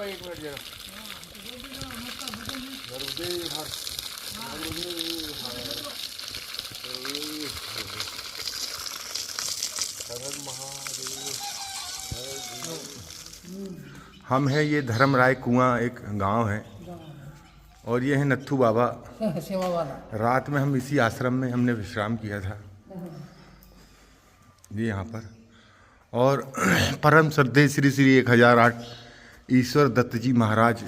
भाई एक मिनट जरा। हम हैं ये धर्मराय कुआं, एक गांव है, और ये है नत्थू बाबा सेवा वाला। रात में हम इसी आश्रम में हमने विश्राम किया था ये यहाँ पर। और परम श्रद्धेय श्री श्री 1008 ईश्वर दत्त जी महाराज,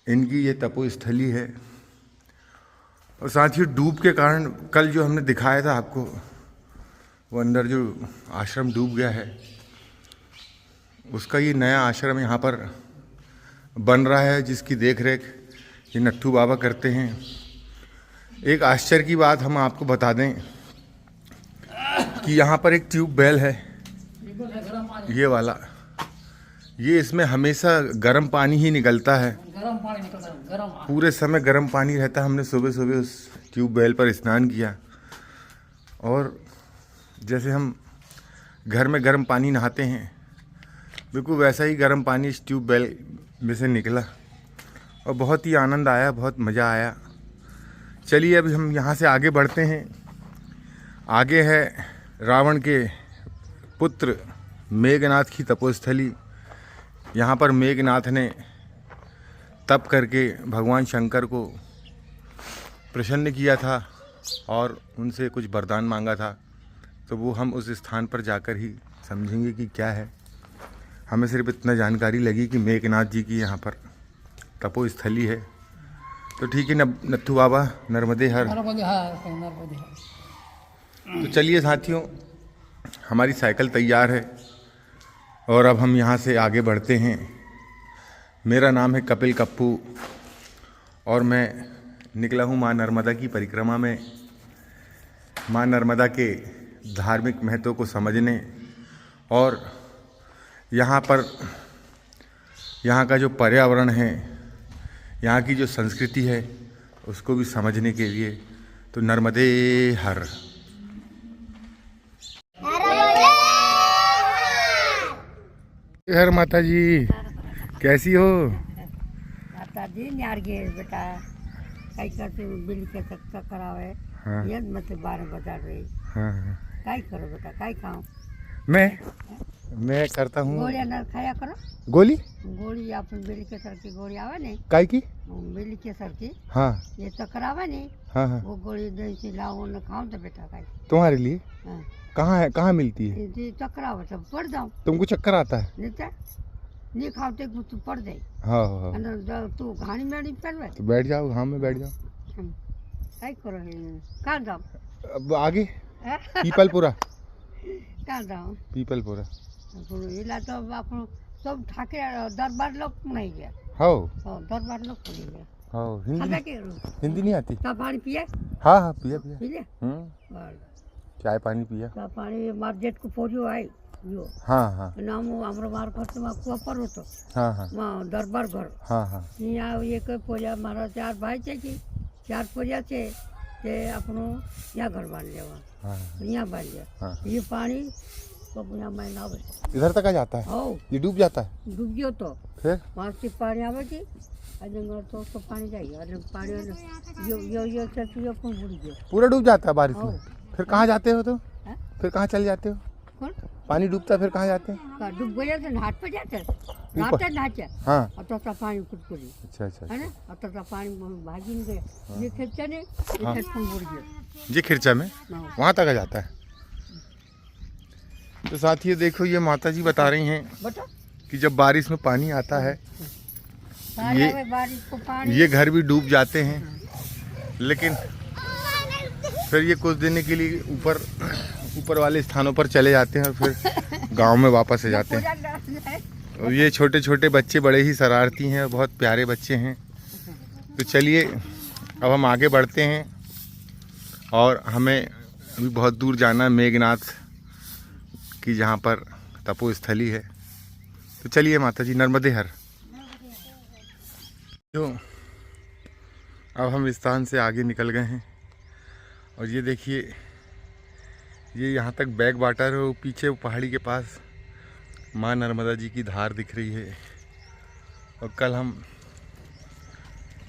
इनकी ये तपोस्थली है। और साथ ही डूब के कारण कल जो हमने दिखाया था आपको, वो अंदर जो आश्रम डूब गया है, उसका ये नया आश्रम यहाँ पर बन रहा है, जिसकी देख रेख ये नत्थू बाबा करते हैं। एक आश्चर्य की बात हम आपको बता दें कि यहाँ पर एक ट्यूबवेल है, ये वाला, ये इसमें हमेशा गर्म पानी ही निकलता है, पूरे समय गर्म पानी रहता है। हमने सुबह सुबह उस ट्यूबवेल पर स्नान किया, और जैसे हम घर में गर्म पानी नहाते हैं, बिल्कुल वैसा ही गर्म पानी इस ट्यूबवेल में से निकला, और बहुत ही आनंद आया, बहुत मज़ा आया। चलिए अभी हम यहाँ से आगे बढ़ते हैं। आगे है रावण के पुत्र मेघनाथ की तपोस्थली। यहाँ पर मेघनाथ ने तप करके भगवान शंकर को प्रसन्न किया था और उनसे कुछ वरदान मांगा था। तो वो हम उस स्थान पर जाकर ही समझेंगे कि क्या है। हमें सिर्फ इतना जानकारी लगी कि मेघनाथ जी की यहाँ पर तपोस्थली है। तो ठीक है नत्थू बाबा, नर्मदे हर। तो चलिए साथियों, हमारी साइकिल तैयार है और अब हम यहाँ से आगे बढ़ते हैं। मेरा नाम है कपिल कप्पू और मैं निकला हूँ माँ नर्मदा की परिक्रमा में, माँ नर्मदा के धार्मिक महत्व को समझने और यहाँ पर यहाँ का जो पर्यावरण है, यहाँ की जो संस्कृति है, उसको भी समझने के लिए। तो नर्मदे हर। हर माता जी, कैसी हो? माता जी न्यार गे बेटा, काय करते बिल के तक करावे। हाँ। ये मतलब 12 बजा रही। हाँ। काय करो बेटा, काय खाओ? मैं करता हूँ। गोलियां न खाया करो। गोली अपन बिल के सर की गोली आवे नहीं, काय की? बिल के सर की। हाँ। ये चक्रावा नहीं। हाँ हाँ। वो गोली जैसे लाओ न खाओ तो बेटा काय। तुम्हारे लिए हाँ। कहाँ है, कहाँ मिलती है? ये चक्रावा सब पड़ जाओ। तुमको चक्कर आता है? नहीं खाते कुछ पड़ जाए। हाँ हाँ। अंदर तू घानी में पड़वे तो बैठ जाओ, घाम में बैठ जाओ। काय करो कहाँ जाओ? अब आगे पीपलपुरा। कहाँ जाओ? पीपलपुरा। इला तो अपन सब ठाके दरबार लोग नहीं गया। हाँ दरबार लोग नहीं गया। हाँ। हिंदी नहीं आती? पानी पिए? हाँ हाँ पिया पिया। पिए? चाय पानी पिया। पानी मार्केट को पोजो आई यो। हाँ हाँ। नाम हमरो मार खर्च में कुआ पर होतो। हाँ हाँ। वहाँ दरबार घर। हाँ हाँ। यहाँ ये कोई पोजा मारा 4 भाई थे कि 4 पोजा थे ते अपनो यहाँ घर बांध लिया। हाँ। यहाँ बांध लिया। हाँ। ये पानी तो यहाँ मैं ना बचे। इधर तक आ जाता है? हाँ। ये डूब जाता है? डूब गयो तो फिर वहाँ से पानी आवे थी, तो पानी जाइए, पानी यो से पूरा डूब जाता है बारिश में? फिर कहाँ जाते हो? तो हाँ? फिर कहाँ चले जाते हो? कौन? पानी डूबता है फिर कहाँ जाते हैं? डूब गया तो घाट पे जाते नहाते। हाँ। आता पानी कुटकुटी अच्छा अच्छा। है ना, आता पानी भागी नहीं गया। ये खिरचा ने हाँ। बुड़ गया। ये खिरचा में वहाँ तक आ जाता है। तो साथियों देखो, ये माता जी बता रही हैं बता कि जब बारिश में पानी आता है, बारिश को पानी, ये घर भी डूब जाते हैं, लेकिन फिर ये कुछ दिन के लिए ऊपर वाले स्थानों पर चले जाते हैं और फिर गांव में वापस आ जाते हैं। और ये छोटे छोटे बच्चे बड़े ही शरारती हैं और बहुत प्यारे बच्चे हैं। तो चलिए अब हम आगे बढ़ते हैं और हमें अभी बहुत दूर जाना है मेघनाथ की जहाँ पर तपोस्थली है। तो चलिए माता जी, नर्मदे हर। तो अब हम इस स्थान से आगे निकल गए हैं और ये देखिए, ये यहाँ तक बैक वाटर है। वो पीछे वो पहाड़ी के पास माँ नर्मदा जी की धार दिख रही है। और कल हम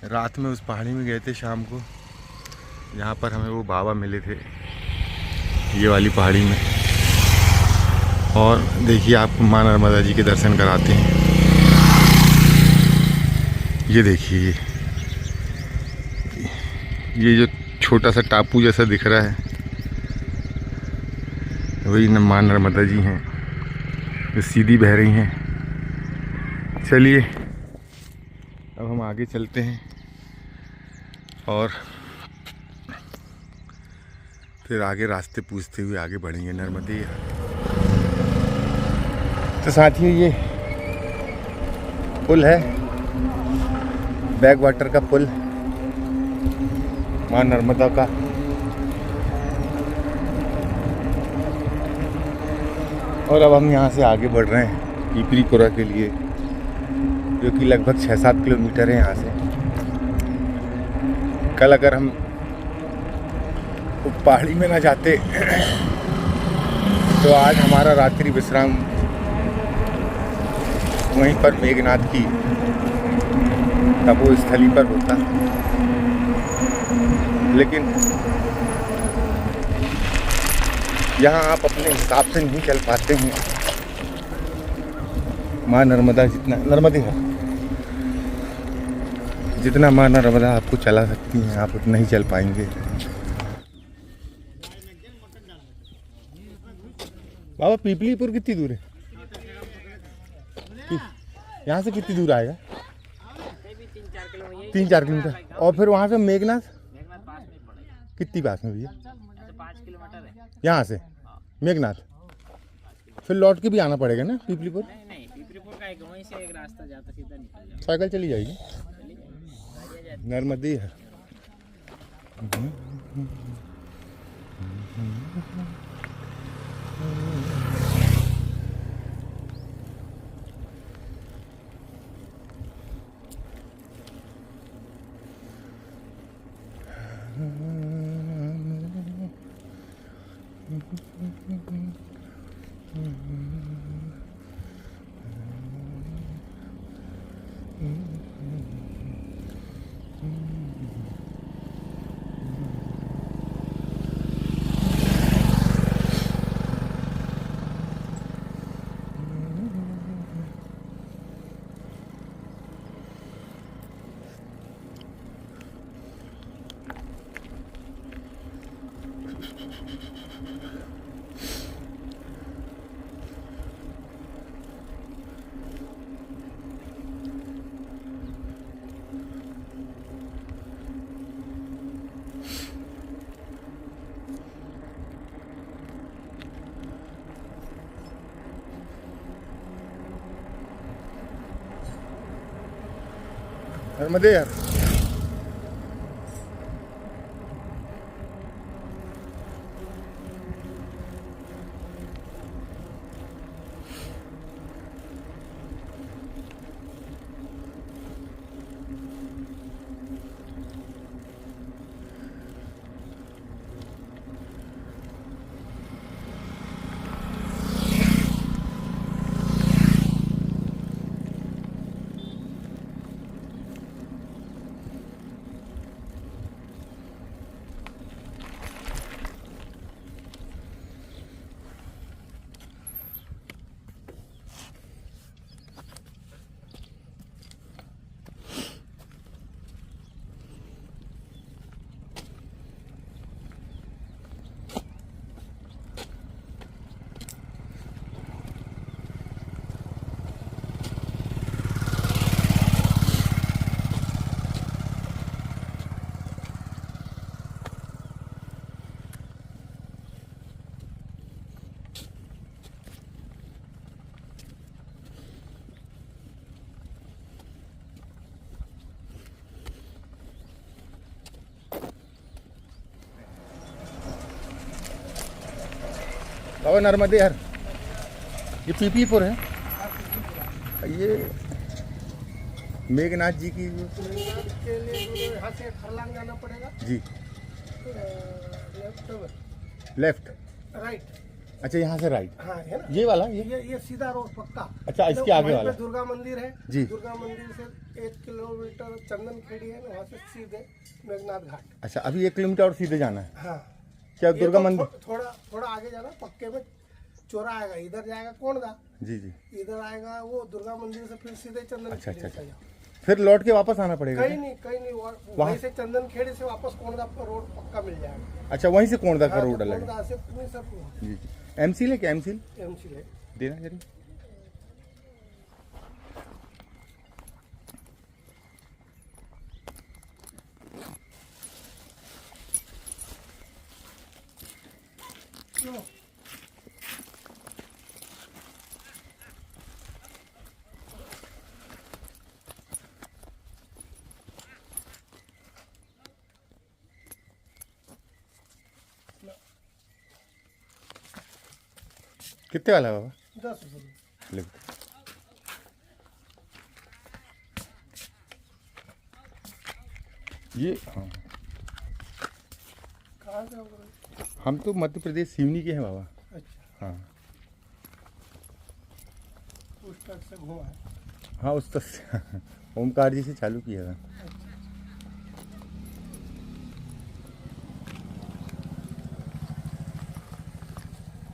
रात में उस पहाड़ी में गए थे शाम को, जहाँ पर हमें वो बाबा मिले थे, ये वाली पहाड़ी में। और देखिए आपको माँ नर्मदा जी के दर्शन कराते हैं। ये देखिए ये जो छोटा सा टापू जैसा दिख रहा है, वही माँ नर्मदा जी हैं जो सीधी बह रही हैं। चलिए अब हम आगे चलते हैं और फिर आगे रास्ते पूछते हुए आगे बढ़ेंगे नर्मदे। तो साथियों ये पुल है, बैक वाटर का पुल माँ नर्मदा का। और अब हम यहाँ से आगे बढ़ रहे हैं पीपरीपुरा के लिए, जो कि लगभग 6-7 किलोमीटर है यहाँ से। कल अगर हम पहाड़ी में ना जाते तो आज हमारा रात्रि विश्राम वहीं पर मेघनाथ की तपोस्थली पर होता, लेकिन यहाँ आप अपने हिसाब से नहीं चल पाते हैं। माँ नर्मदा जितना माँ नर्मदा आपको चला सकती हैं, आप उतना ही चल पाएंगे। बाबा पीपलीपुर कितनी दूर है? यहाँ से कितनी दूर आएगा? 3-4 किलोमीटर। और फिर वहाँ से मेघनाथ कितनी पास में भैया? 5 किलोमीटर है यहाँ से मेघनाथ। फिर लौट के भी आना पड़ेगा ना पीपलीपुर? नहीं, पीपरीपुर का एक वहीं से एक रास्ता जाता सीधा निकल जाता। साइकिल चली जाएगी। नर्मदे है। नर्मदे यार। और नर्मदे यार, ये पीपलीपुर है। ये मेघनाथ जी की के लिए यहाँ से खरलांग जाना पड़ेगा जी। लेफ्ट लेफ्ट राइट अच्छा, यहाँ से राइट, हाँ है ना, ये वाला ये सीधा रोड पक्का। अच्छा, इसके आगे वहीं पे वाला। दुर्गा मंदिर है जी। दुर्गा मंदिर से 1 किलोमीटर चंदन खेड़ी है, वहाँ से सीधे मेघनाथ घाट। अच्छा, अभी 1 किलोमीटर और सीधे जाना है। हाँ, क्या ये दुर्गा तो मंदिर? थोड़ा आगे जाना, पक्के में चौरा आएगा, इधर जाएगा कोंडा, जी जी। इधर आएगा वो दुर्गा मंदिर से फिर सीधे चंदन अच्छा, खेड़ी अच्छा, से जाओ। फिर लौट के वापस आना पड़ेगा कहीं क्या? नहीं, कहीं नहीं, वहाँ- वहीं से चंदन खेड़ी से वापस कोंडा पर रोड पक्का मिल जाएगा। अच्छा, वहीं से कोंडा का हाँ, रोड तो अलग है। कोंडा से पूरी सब जी जी। एमसील है क्या? एमसील एमसी है। देना जरा। कितने वाला है बाबा? 10 रुपये। लिख दो। ये हाँ, कहाँ से होगा? हम तो मध्य प्रदेश सिवनी के हैं बाबा। अच्छा, हाँ उस तक से घुमा है। हाँ, उस तक से ओमकार जी से चालू किया था।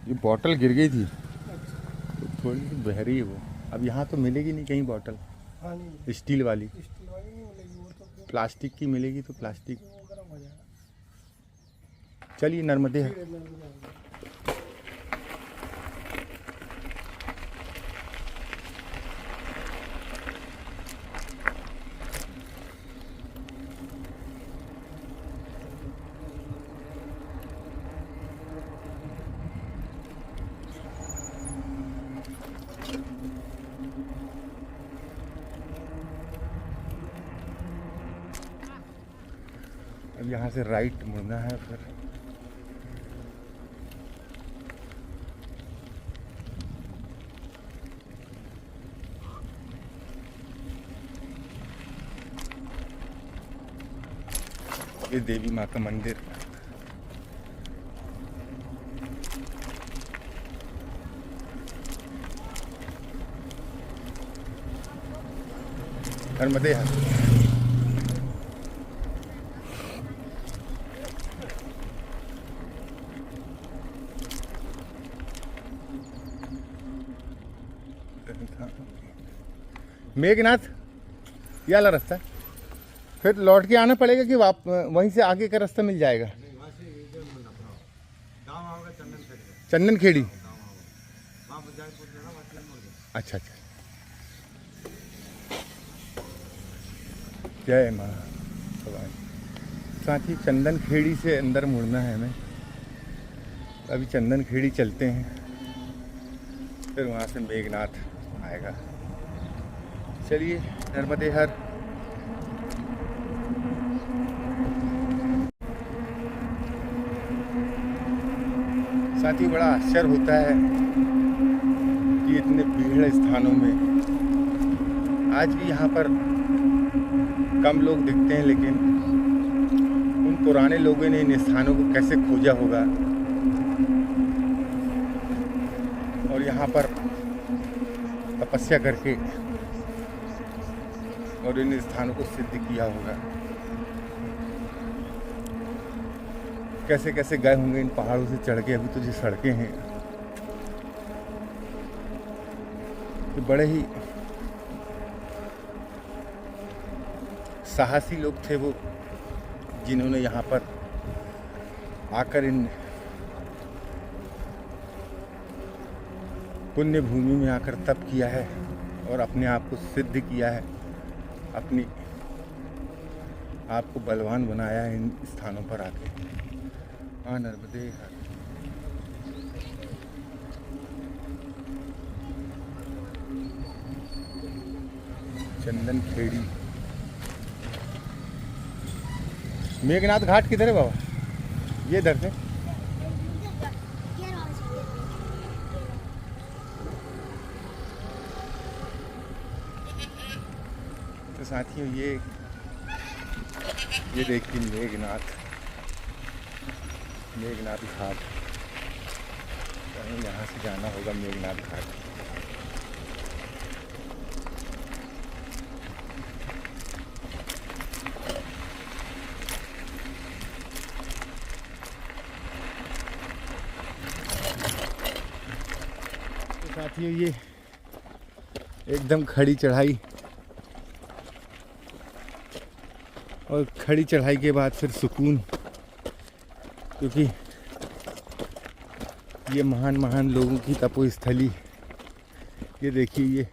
ये बॉटल गिर गई थी, तो थोड़ी सी बह रही है वो। अब यहाँ तो मिलेगी नहीं कहीं बॉटल, हाँ नहीं, स्टील वाली। स्टील वाली नहीं मिलेगी, वो तो फिर प्लास्टिक की मिलेगी तो प्लास्टिक। वो गर्म हो जाएगा। चलिए, नर्मदे है। फिर अंदर में जाएगा। अब यहाँ से राइट मुड़ना है फिर। ये देवी माँ का मंदिर। नर्मदे है। मेघनाथ, ये वाला रास्ता है। फिर लौट के आना पड़ेगा कि वहीं से आगे का रास्ता मिल जाएगा? चंदन खेड़ी। अच्छा अच्छा। जय माँ भवानी। साथ ही चंदन खेड़ी से अंदर मुड़ना है हमें। अभी चंदन खेड़ी चलते हैं, फिर वहाँ से मेघनाथ आएगा। चलिए, नर्मदे हर। साथ ही बड़ा आश्चर्य होता है कि इतने भीड़ स्थानों में आज भी यहाँ पर कम लोग दिखते हैं, लेकिन उन पुराने लोगों ने इन स्थानों को कैसे खोजा होगा और यहाँ पर तपस्या करके और इन स्थानों को सिद्ध किया होगा। कैसे कैसे गए होंगे इन पहाड़ों से चढ़ के। अभी तो जो सड़कें हैं ये बड़े ही साहसी लोग थे वो, जिन्होंने यहाँ पर आकर इन पुण्य भूमि में आकर तप किया है और अपने आप को सिद्ध किया है, अपनी आप को बलवान बनाया है इन स्थानों पर आके। हाँ, नर्मदे हर। चंदन खेड़ी। मेघनाथ घाट किधर है बाबा? ये इधर से। तो साथियों, ये देखिए मेघनाथ घाट। कहीं यहाँ से जाना होगा मेघनाथ घाट। तो साथियों ये एकदम खड़ी चढ़ाई, और खड़ी चढ़ाई के बाद फिर सुकून, क्योंकि ये महान महान लोगों की तपोस्थली। ये देखिए, ये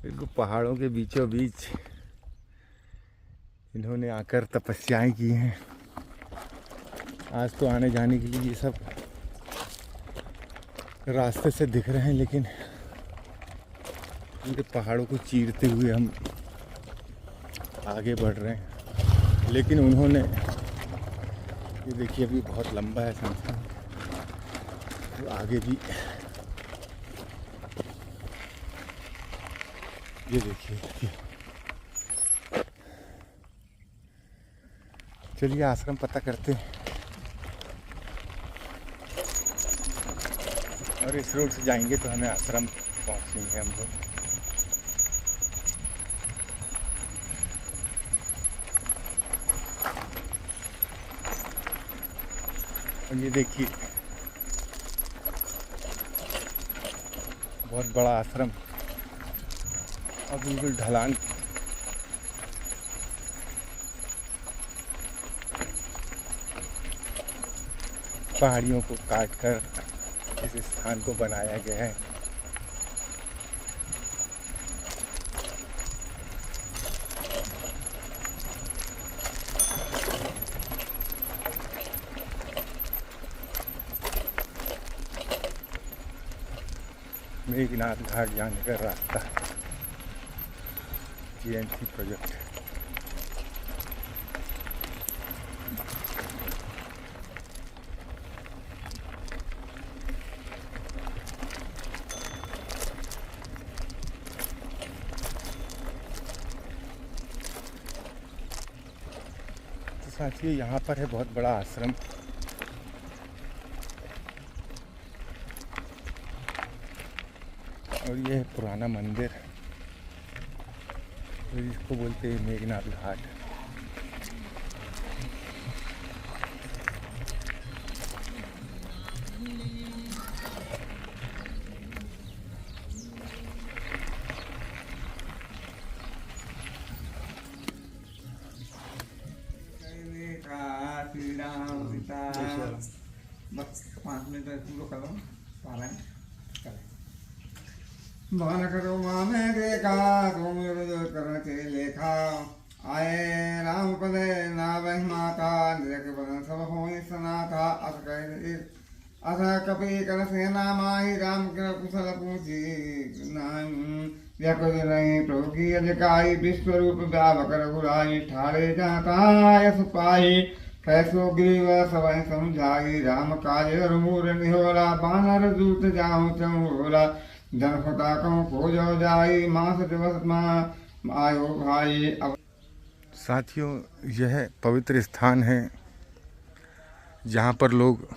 बिल्कुल पहाड़ों के बीचों बीच इन्होंने आकर तपस्याएं की हैं। आज तो आने जाने के लिए ये सब रास्ते से दिख रहे हैं, लेकिन पूरे पहाड़ों को चीरते हुए हम आगे बढ़ रहे हैं। लेकिन उन्होंने, ये देखिए अभी बहुत लंबा है संसार, तो आगे भी ये देखिए। चलिए आश्रम पता करते हैं, और इस रोड से जाएंगे तो हमें आश्रम पहुंचेंगे हम लोग। और ये देखिए बहुत बड़ा आश्रम, और बिल्कुल ढलान। पहाड़ियों को काटकर इस स्थान को बनाया गया है। मेघनाथ घाट जाने का रास्ता, GNC प्रोजेक्ट। तो साथियों यहाँ पर है बहुत बड़ा आश्रम, और ये है पुराना मंदिर, तो इसको बोलते हैं मेघनाथ घाट। श्री राम सीता, बस 5 मिनट पूरा करो पारायण करें। भान करो मामे देखा तुम करण के लेखा, आए राम पदे ना वह माता निरक बदन सब हो सनाथा। अथ कपि कर सेना माही राम कर कुशल पूछी नहीं प्रभु की अधिकाई, विश्व रूप व्यापक रघुराई, ठाड़े जाता यस पाई, कैसो ग्रीव सब समझाई, राम काज मूर निहोरा, बानर दूत जाऊं चमोरा, जनपता को जो जाई, मास दिवस आयो भाई। साथियों यह पवित्र स्थान है जहाँ पर लोग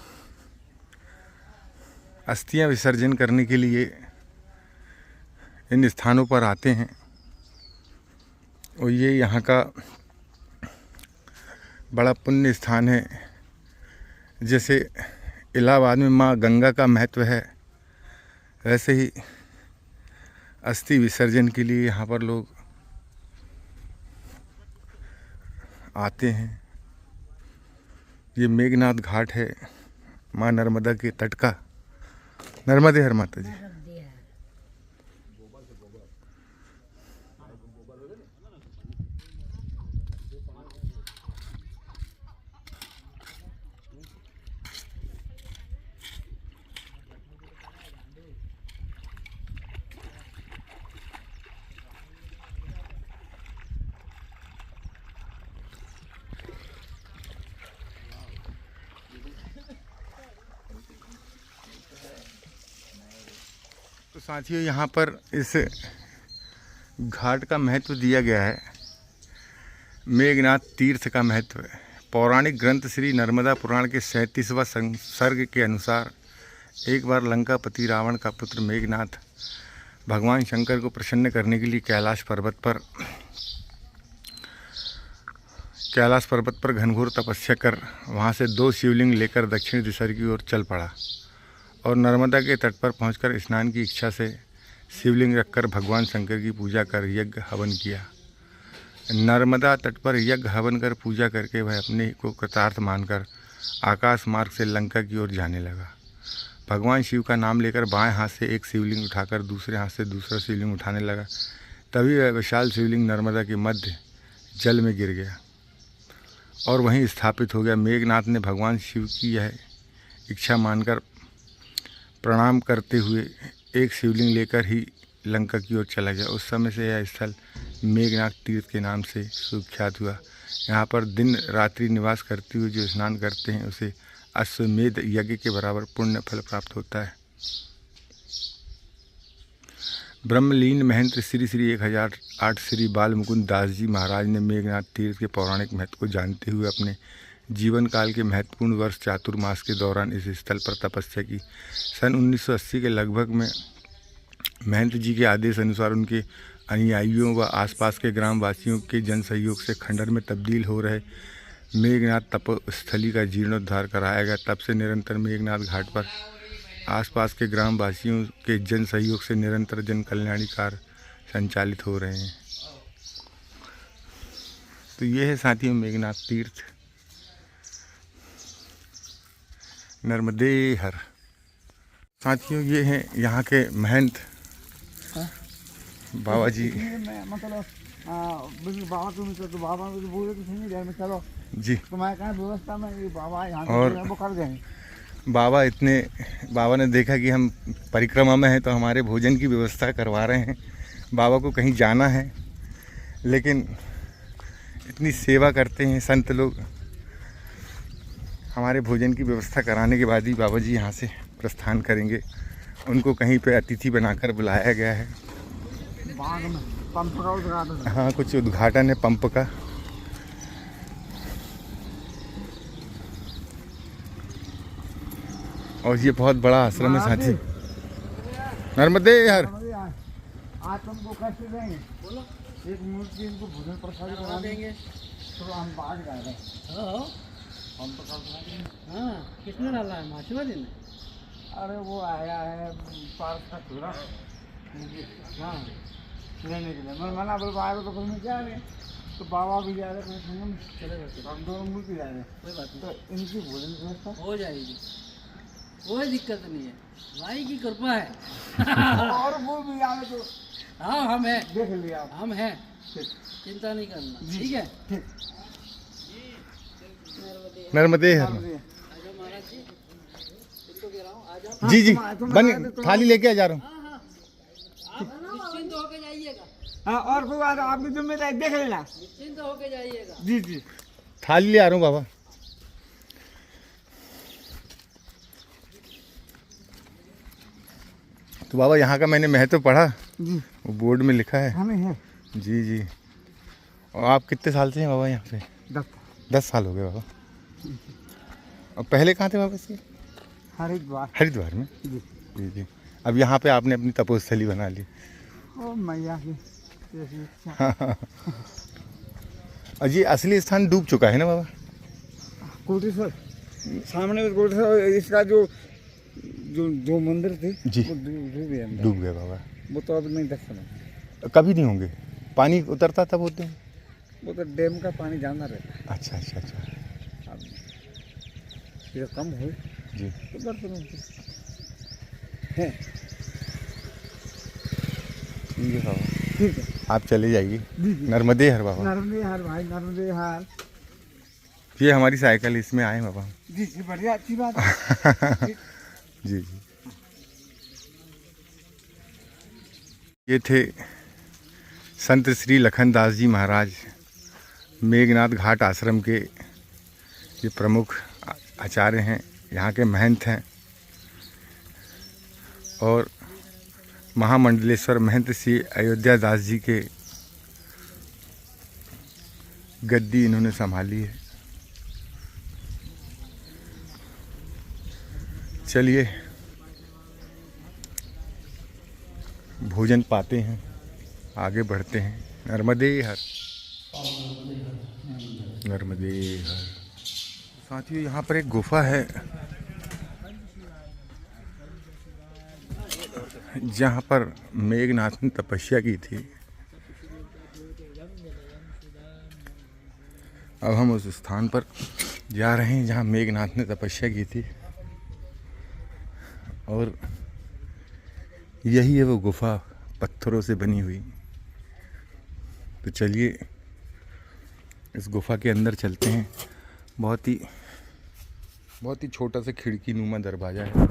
अस्थियां विसर्जन करने के लिए इन स्थानों पर आते हैं, और ये यहाँ का बड़ा पुण्य स्थान है। जैसे इलाहाबाद में माँ गंगा का महत्व है, वैसे ही अस्थि विसर्जन के लिए यहाँ पर लोग आते हैं। ये मेघनाथ घाट है माँ नर्मदा के तट का। नर्मदे हर माता जी। तो साथियों यहाँ पर इस घाट का महत्व दिया गया है। मेघनाथ तीर्थ का महत्व है। पौराणिक ग्रंथ श्री नर्मदा पुराण के 37वां सर्ग के अनुसार एक बार लंकापति रावण का पुत्र मेघनाथ भगवान शंकर को प्रसन्न करने के लिए कैलाश पर्वत पर घनघोर तपस्या कर वहाँ से 2 शिवलिंग लेकर दक्षिण दिशा की ओर चल पड़ा और नर्मदा के तट पर पहुंचकर स्नान की इच्छा से शिवलिंग रखकर भगवान शंकर की पूजा कर यज्ञ हवन किया। नर्मदा तट पर यज्ञ हवन कर पूजा करके वह अपने को कृतार्थ मानकर आकाश मार्ग से लंका की ओर जाने लगा। भगवान शिव का नाम लेकर बाएं हाथ से एक शिवलिंग उठाकर दूसरे हाथ से दूसरा शिवलिंग उठाने लगा। तभी वह विशाल शिवलिंग नर्मदा के मध्य जल में गिर गया और वहीं स्थापित हो गया। मेघनाथ ने भगवान शिव की यह इच्छा मानकर प्रणाम करते हुए एक शिवलिंग लेकर ही लंका की ओर चला गया। उस समय से यह स्थल मेघनाथ तीर्थ के नाम से सुख्यात हुआ। यहाँ पर दिन रात्रि निवास करते हुए जो स्नान करते हैं उसे अश्वमेध यज्ञ के बराबर पुण्य फल प्राप्त होता है। ब्रह्मलीन महंत श्री 1008 श्री बाल मुकुंद दास जी महाराज ने मेघनाथ तीर्थ के पौराणिक महत्व को जानते हुए अपने जीवन काल के महत्वपूर्ण वर्ष चातुर्मास के दौरान इस स्थल पर तपस्या की। सन 1980 के लगभग में महंत जी के आदेश अनुसार उनके अनुयायियों व आसपास के ग्रामवासियों के जन सहयोग से खंडर में तब्दील हो रहे मेघनाथ तपस्थली का जीर्णोद्धार कराया गया। तब से निरंतर मेघनाथ घाट पर आसपास के ग्रामवासियों के जन सहयोग से निरंतर जन कल्याणी कार्य संचालित हो रहे हैं। तो ये है साथियों मेघनाथ तीर्थ नर्मदे हर। साथियों ये हैं यहाँ के महंत बाबा जी। मतलब बाबा तुम तो बाबा को बोले तो नहीं जाए, चलो जी तो मैं कहा व्यवस्था में ये बाबा यहाँ और वो कर देंगे। बाबा ने देखा कि हम परिक्रमा में हैं तो हमारे भोजन की व्यवस्था करवा रहे हैं। बाबा को कहीं जाना है लेकिन इतनी सेवा करते हैं संत लोग, हमारे भोजन की व्यवस्था कराने के बाद ही बाबा जी यहाँ से प्रस्थान करेंगे। उनको कहीं पे अतिथि बनाकर बुलाया गया है। बाग में पंप का उद्घाटन, हाँ कुछ उद्घाटन है पंप का। और ये बहुत बड़ा आश्रम है साथी नर्मदे हर। आज तुमको कैसे देंगे बोलो, एक मूर्ति इनको भोजन प्रसाद करा देंगे तो हम बाग जा रहे हैं। पंप का उद्घाटन किसने डाला है? माशुआली ने? अरे वो आया है पार्क का चूरा लेने के लिए। मैं मना बोल पाया तो फिर क्या रहे तो बाबा भी जा रहे हैं, चले जाते हम दोनों मूर्ति जा रहे हैं। कोई बात नहीं, तो इनकी भोजन व्यवस्था हो जाएगी, कोई दिक्कत नहीं है, भाई की कृपा है। और वो भी आए तो हाँ हम हैं, देख लिया आप। हम हैं, ठीक चिंता नहीं करना, ठीक है। ठीक नर्मदे हर। महाराज जी इनको कह रहा हूँ आ जाओ। जी जी बन थाली लेके जा रहा हूँ। आप निश्चिंत होके जाइएगा, हाँ और कोई बात आपकी जिम्मेदारी देख लेना। निश्चिंत होके जाइएगा। जी जी थाली ले आ रहा हूँ बाबा। तो बाबा यहाँ का मैंने महत्व पढ़ा, जी वो बोर्ड में लिखा है। हमें है जी जी। और आप कितने साल से हैं बाबा यहाँ पे? 10 साल हो गए बाबा। और पहले कहाँ थे बाबा इसके? हरिद्वार में। जी जी जी। अब यहाँ पे आपने अपनी तपोस्थली बना ली। ओ मैया की हाँ। और ये असली स्थान डूब चुका है ना बाबा? कोटेश्वर सामने में कोटेश्वर, इसका जो जो जो मंदिर थे जी वो डूब गए अंदर। डूब गए बाबा। वो तो अब नहीं देख सकते, कभी नहीं होंगे, पानी उतरता तब होते हैं। वो तो डैम का पानी जाना रहता है। अच्छा अच्छा अच्छा अब ये कम हो जी। तो दर्शन होते हैं। ठीक है बाबा, ठीक है आप चले जाइए। जी जी। नर्मदे हर बाबा। नर्मदे हार भाई, नर्मदे हार। ये हमारी साइकिल, इसमें आए बाबा। जी जी बढ़िया, अच्छी बात है। जी जी। ये थे संत श्री लखनदास जी महाराज, मेघनाथ घाट आश्रम के ये प्रमुख आचार्य हैं, यहाँ के महंत हैं। और महामंडलेश्वर महंत श्री अयोध्या दास जी के गद्दी इन्होंने संभाली है। चलिए भोजन पाते हैं, आगे बढ़ते हैं। नर्मदे हर, नर्मदे हर। साथियों यहाँ पर एक गुफा है जहाँ पर मेघनाथ ने तपस्या की थी। अब हम उस स्थान पर जा रहे हैं जहाँ मेघनाथ ने तपस्या की थी, और यही है वो गुफा, पत्थरों से बनी हुई। तो चलिए इस गुफा के अंदर चलते हैं। बहुत ही छोटा सा खिड़की नुमा दरवाजा है।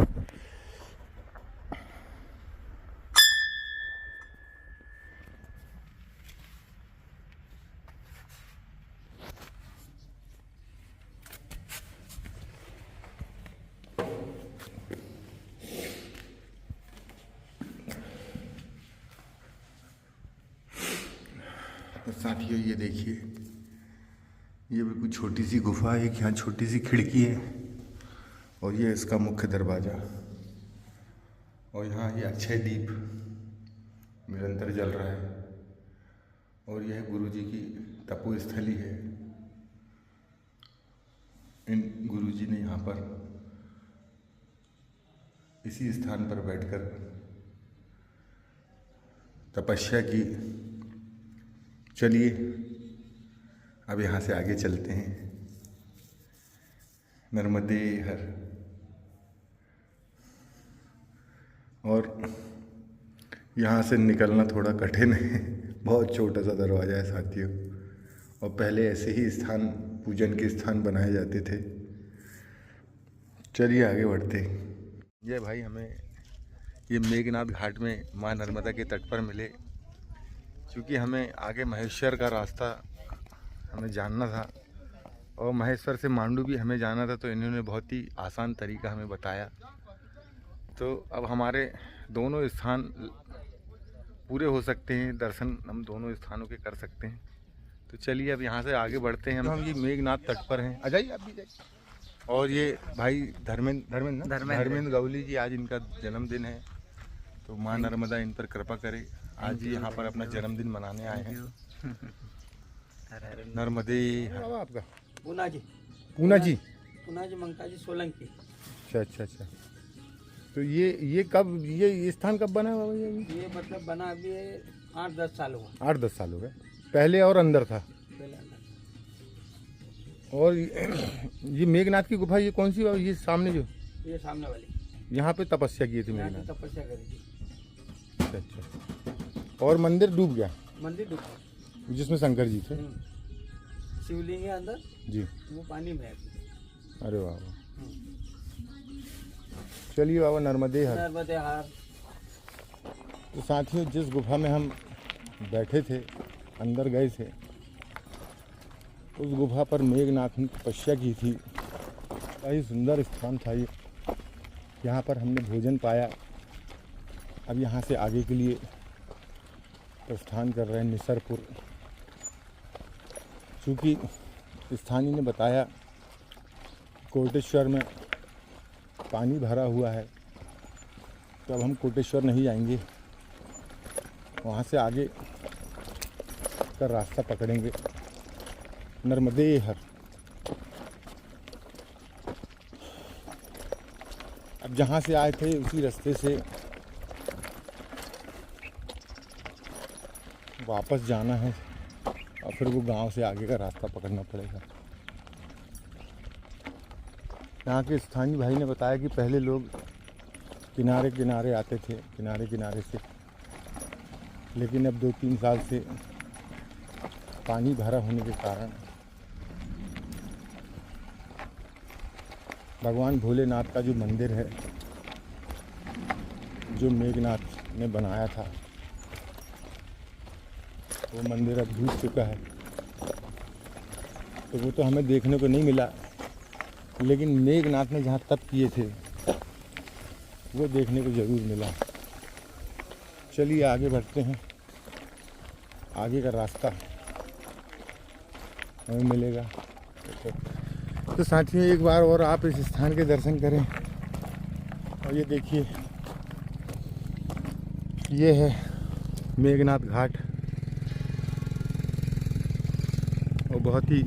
तो साथियों ये देखिए, ये बिल्कुल छोटी सी गुफा है, एक यहाँ छोटी सी खिड़की है, और ये इसका मुख्य दरवाज़ा, और यहाँ ये अक्षय दीप निरंतर जल रहा है, और यह गुरु जी की तपोस्थली है। इन गुरु जी ने यहाँ पर इसी स्थान पर बैठकर तपस्या की। चलिए अब यहाँ से आगे चलते हैं। नर्मदे हर। और यहाँ से निकलना थोड़ा कठिन है, बहुत छोटा सा दरवाज़ा है साथियों, और पहले ऐसे ही स्थान, पूजन के स्थान बनाए जाते थे। चलिए आगे बढ़ते हैं। ये भाई हमें ये मेघनाथ घाट में माँ नर्मदा के तट पर मिले, क्योंकि हमें आगे महेश्वर का रास्ता हमें जानना था, और महेश्वर से मांडू भी हमें जाना था, तो इन्होंने बहुत ही आसान तरीका हमें बताया। तो अब हमारे दोनों स्थान पूरे हो सकते हैं, दर्शन हम दोनों स्थानों के कर सकते हैं। तो चलिए अब यहाँ से आगे बढ़ते हैं। हम ये मेघनाथ तट पर हैं। आ जाइए, आप भी जाइए। और ये भाई धर्मेंद्र गौली जी, आज इनका जन्मदिन है, तो माँ नर्मदा इन पर कृपा करे। आज ही यहाँ पर अपना जन्मदिन मनाने आए हैं। नर्मदे आपका पूना जी मंका जी सोलंकी। अच्छा। तो ये कब, ये स्थान कब बना बाबा? ये मतलब बना अभी 8-10 साल हुआ। 8-10 साल हो गए। पहले और अंदर था। पहले अंदर। और ये मेघनाथ की गुफा ये कौन सी बाबा? ये सामने जो, ये सामने वाली, यहाँ पे तपस्या की थी यहाँ मेघनाथ। पे तपस्या करी थी। अच्छा। और मंदिर डूब गया, मंदिर डूबा, जिसमें शंकर जी थे। शिवलिंग है अंदर जी, वो पानी में है। अरे वाह। चलिए बाबा नर्मदे हर। नर्मदे हार। तो साथियों जिस गुफा में हम बैठे थे, अंदर गए थे, उस गुफा पर मेघनाथ ने तपस्या की थी। बड़ी सुंदर स्थान था ये, यहाँ पर हमने भोजन पाया। अब यहाँ से आगे के लिए प्रस्थान कर रहे हैं निसरपुर। चूँकि स्थानीय ने बताया कोटेश्वर में पानी भरा हुआ है, तो अब हम कोटेश्वर नहीं जाएंगे, वहाँ से आगे का रास्ता पकड़ेंगे नर्मदे हर। अब जहाँ से आए थे उसी रास्ते से वापस जाना है, और फिर वो गांव से आगे का रास्ता पकड़ना पड़ेगा। यहाँ के स्थानीय भाई ने बताया कि पहले लोग किनारे किनारे आते थे, किनारे किनारे से, लेकिन अब 2-3 साल से पानी भरा होने के कारण भगवान भोलेनाथ का जो मंदिर है, जो मेघनाथ ने बनाया था, वो मंदिर अब डूब चुका है। तो वो तो हमें देखने को नहीं मिला, लेकिन मेघनाथ ने जहाँ तप किए थे वो देखने को ज़रूर मिला। चलिए आगे बढ़ते हैं, आगे का रास्ता हमें मिलेगा। तो साथियों एक बार और आप इस स्थान के दर्शन करें। और ये देखिए, ये है मेघनाथ घाट, और बहुत ही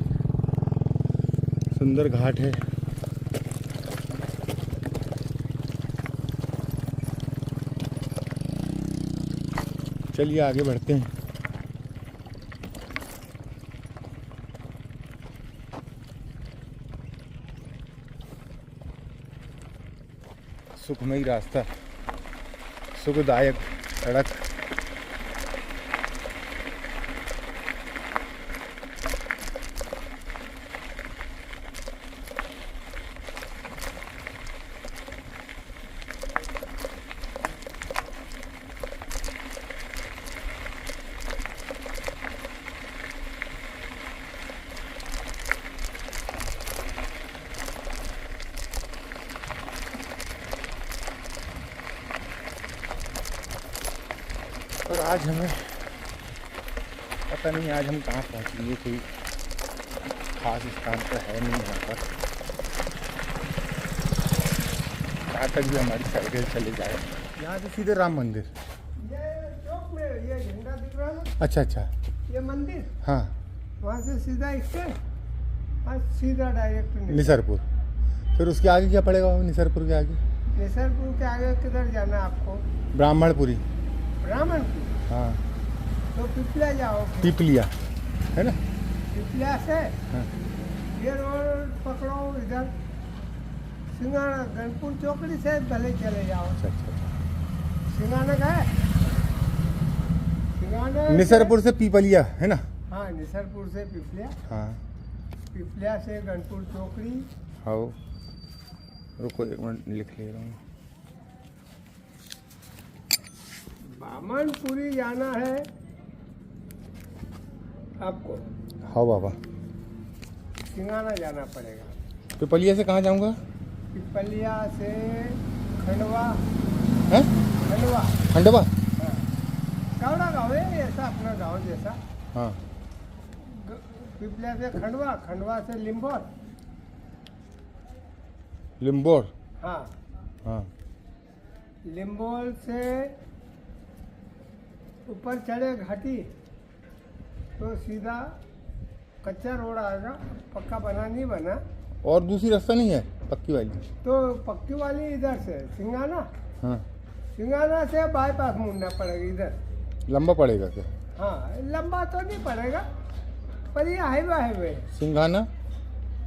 सुंदर घाट है। चलिए आगे बढ़ते हैं। सुखमयी रास्ता, सुखदायक सड़क, और आज हमें पता नहीं आज हम कहाँ पहुँचेंगे, कोई खास स्थान तो है नहीं यहाँ पर। यहाँ तक भी हमारी साइकिल चले जाए। यहाँ से सीधे राम मंदिर। ये चौक में ये झंडा दिख रहा है ना, अच्छा अच्छा, ये मंदिर, हाँ। वहाँ से सीधा स्टेट और सीधा डायरेक्ट निसरपुर। फिर उसके आगे क्या पड़ेगा? निसरपुर के आगे निसरपुर के आगे किधर जाना है आपको? ब्राह्मणपुरी। ब्राह्मणपुर, हाँ, तो पिपलिया जाओ, पिपलिया है ना। पिपलिया से हाँ। ये रोड पकड़ो, इधर सिंगाना गणपुर चौकड़ी से भले चले जाओ। अच्छा अच्छा अच्छा। सिंगाना का है, सिंगाना निसरपुर से पिपलिया है ना। हाँ, निसरपुर से पिपलिया, हाँ। पिपलिया से गणपुर चौकड़ी। हाँ, रुको एक मिनट लिख ले रहा हूँ। बामनपुरी जाना है आपको, हाँ बाबा। सिंगाना जाना पड़ेगा। पिपलिया से कहाँ जाऊँगा? पिपलिया से खंडवा। हैं? खंडवा, खंडवा। हाँ, कौड़ा गाँव है ऐसा, अपना गांव जैसा। हाँ। पिपलिया से खंडवा, खंडवा से लिम्बोर। लिम्बोर। हाँ, हाँ। लिम्बोर से ऊपर चढ़े घाटी तो सीधा कच्चा रोड आएगा, पक्का बना नहीं बना। और दूसरी रास्ता नहीं है पक्की वाली? तो पक्की वाली इधर से सिंगाना, हाँ। सिंगाना से बाईपास मुड़ना पड़ेगा इधर। लंबा पड़ेगा क्या? हाँ, लंबा तो नहीं पड़ेगा, पर ये हाईवे हाईवे। सिंघाना,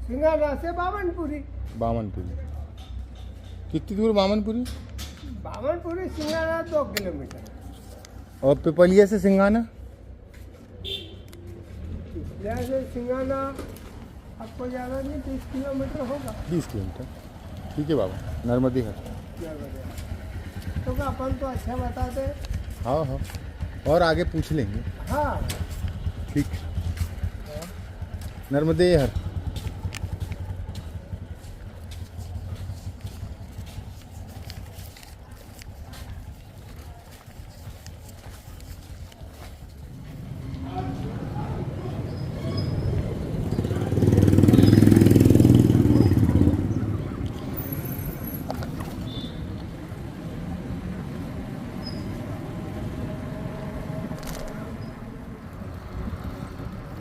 सिंगाना से बामनपुरी। बामनपुरी कितनी दूर? बामनपुरी बामनपुरी सिंगाना 2 किलोमीटर। और पिपलिया से सिंघाना? पिपलिया से सिंगाना आपको ज़्यादा नहीं, 30 किलोमीटर होगा। 20 किलोमीटर। ठीक है बाबा। नर्मदे घाट। तो अपन तो अच्छा बताते। हाँ हाँ, और आगे पूछ लेंगे। हाँ, ठीक। नर्मदे हर।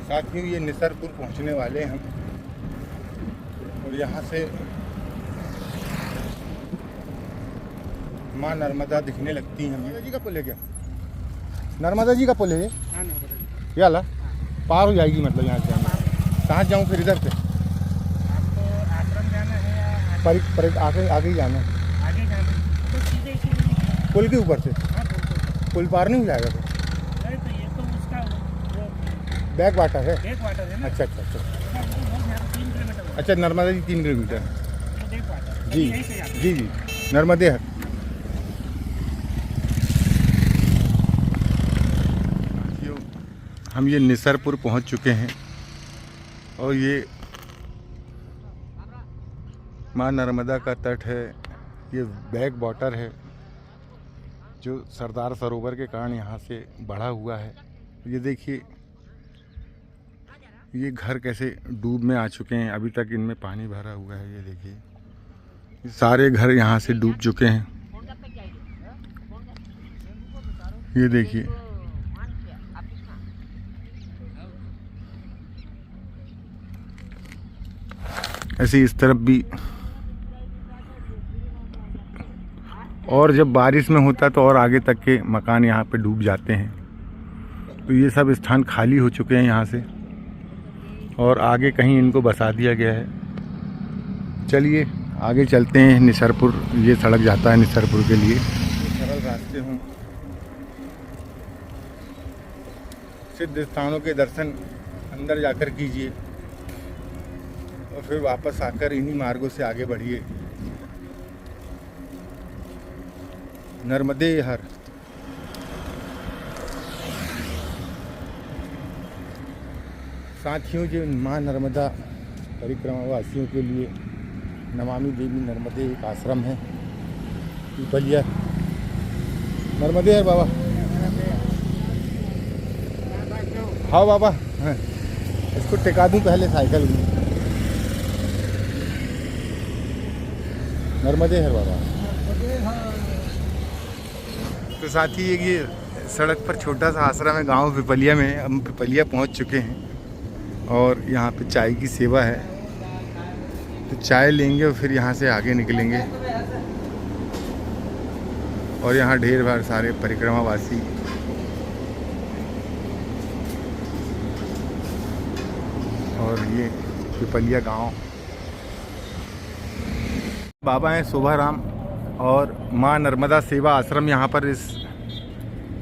साथियों, ये निसरपुर पहुंचने वाले हैं हम, और यहाँ से माँ नर्मदा दिखने लगती हैं। नर्मदा जी का पुल है क्या? नर्मदा जी का पुल है ये? हाँ, ये वाला पार हो जाएगी मतलब यहाँ से जाना। कहाँ जाऊँ फिर? इधर से आपको आश्रम जाना है या पर आगे आगे ही जाना है। आगे जाना है? तो सीधे इसी पुल के ऊपर से? हाँ, पुल पार नहीं हो जाएगा तो? नहीं, तो ये तो उसका वो बैक वाटर है? बैक वाटर है ना। अच्छा अच्छा अच्छा। 3 किलोमीटर अच्छा, Narmada ji 3 kilometre. Back water जी यहीं से जाते हैं। जी जी, नर्मदे हर। हम ये निसरपुर पहुंच चुके हैं, और ये माँ नर्मदा का तट है। ये बैक वाटर है जो सरदार सरोवर के कारण यहाँ से बढ़ा हुआ है। ये देखिए, ये घर कैसे डूब में आ चुके हैं, अभी तक इनमें पानी भरा हुआ है। ये देखिए, ये सारे घर यहाँ से डूब चुके हैं। ये देखिए, ऐसे इस तरफ भी। और जब बारिश में होता है तो और आगे तक के मकान यहाँ पे डूब जाते हैं। तो ये सब स्थान खाली हो चुके हैं यहाँ से और आगे कहीं इनको बसा दिया गया है। चलिए आगे चलते हैं निसरपुर। ये सड़क जाता है निसरपुर के लिए। सरल रास्ते हों, सिद्ध स्थानों के दर्शन अंदर जाकर कीजिए और फिर वापस आकर इन्हीं मार्गों से आगे बढ़िए। नर्मदे हर। साथियों, जो माँ नर्मदा परिक्रमा वासियों के लिए नमामि देवी नर्मदे एक आश्रम है पीपलिया। नर्मदे हर बाबा। हाँ बाबा, हाँ इसको टिका दूँ पहले साइकिल में। नर्मदे हर बाबा। तो साथी ये सड़क पर छोटा सा आश्रम है गांव पिपलिया में। हम पिपलिया पहुंच चुके हैं और यहाँ पे चाय की सेवा है, तो चाय लेंगे और फिर यहाँ से आगे निकलेंगे। और यहाँ ढेर बार सारे परिक्रमावासी और ये पिपलिया गांव। बाबा हैं शोभाराम और माँ नर्मदा सेवा आश्रम यहाँ पर इस